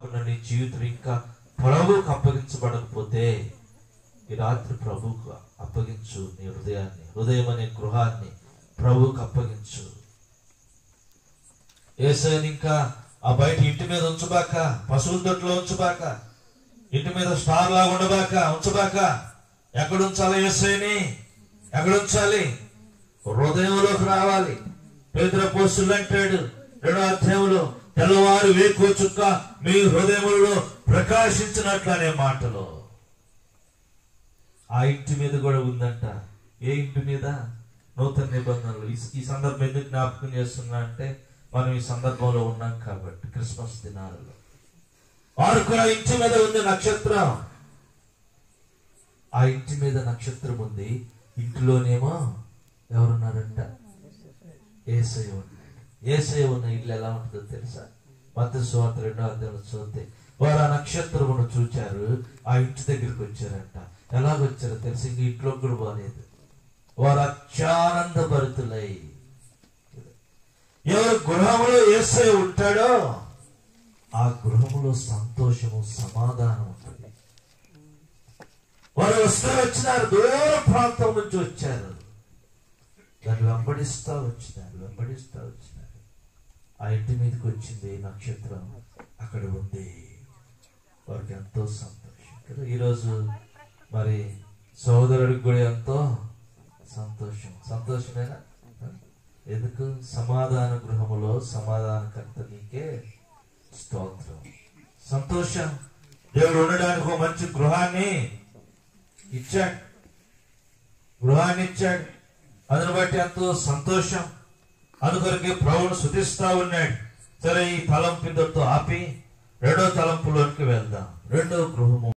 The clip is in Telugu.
నీ జీవితం ఇంకా ప్రభువుకు అప్పగించబడకపోతే ఈ రాత్రి ప్రభువుకు అప్పగించు. నీ హృదయం అనే గృహాన్ని ప్రభువుకు అప్పగించు. యేసయ్యని ఇంకా ఆ బయట ఇంటి మీద ఉంచబాక, పశువుల దొడ్లో ఉంచబాక, ఇంటి మీద స్టార్ లాగా ఉండబాక, ఉంచబాక. ఎక్కడ ఉంచాలి యేసయ్యని? ఎక్కడ ఉంచాలి? హృదయంలోకి రావాలి. పేతురు అపోస్తలుడు అంటాడు 2వ అధ్యాయంలో, తెల్లవారు వేకువ చుక్క మీ హృదయములలో ప్రకాశించినట్లు అనే మాటలో ఆ ఇంటి మీద కూడా ఉందంట. ఏ ఇంటి మీద? నూతన నిబంధనలు. ఈ సందర్భం ఎందుకు జ్ఞాపకం చేస్తున్నా అంటే, మనం ఈ సందర్భంలో ఉన్నాం కాబట్టి. క్రిస్మస్ దినాలలో వారు కూడా ఇంటి మీద ఉంది నక్షత్రం. ఆ ఇంటి మీద నక్షత్రం ఉంది. ఇంటిలోనేమో ఎవరున్నారంట? యేసయ్య ఉన్నాడు. యేసయ్య ఉన్న ఇల్లు ఎలా ఉంటుందో తెలుసా? మత్తయి సువార్త 2వ అధ్యాయంలో చదివితే, వారు ఆ నక్షత్రమును చూచారు, ఆ ఇంటి దగ్గరికి వచ్చారంట. ఎలాగొచ్చారో తెలుసు? ఇంక ఇంట్లో కూడా పోలేదు. వారు అత్యానంద భరితులై, ఎవరు గృహంలో యేసయ్య ఉంటాడో ఆ గృహంలో సంతోషము, సమాధానం ఉంటుంది. వారు వచ్చినారు, దూర ప్రాంతం నుంచి వచ్చారు, దాన్ని వెంబడిస్తా వచ్చినారు. ఆ ఇంటి మీదకి వచ్చింది నక్షత్రం, అక్కడ ఉంది. వారికి ఎంతో సంతోషం కదా. ఈరోజు మరి సోదరుడికి కూడా ఎంతో సంతోషమేనా? ఎందుకు? సమాధాన గృహములో సమాధానకర్త నీకే స్తోత్రం. సంతోషం. దేవుడు ఉండడానికి ఒక మంచి గృహాన్ని ఇచ్చాడు. అందుని బట్టి ఎంతో సంతోషం. అందుకొరకే ప్రభువును స్తుతిస్తా ఉన్నాడు. సరే, ఈ తలంపు ఇంతటితో ఆపి 2వ తలంపులోనికి వెళ్దాం. 2వ గృహము.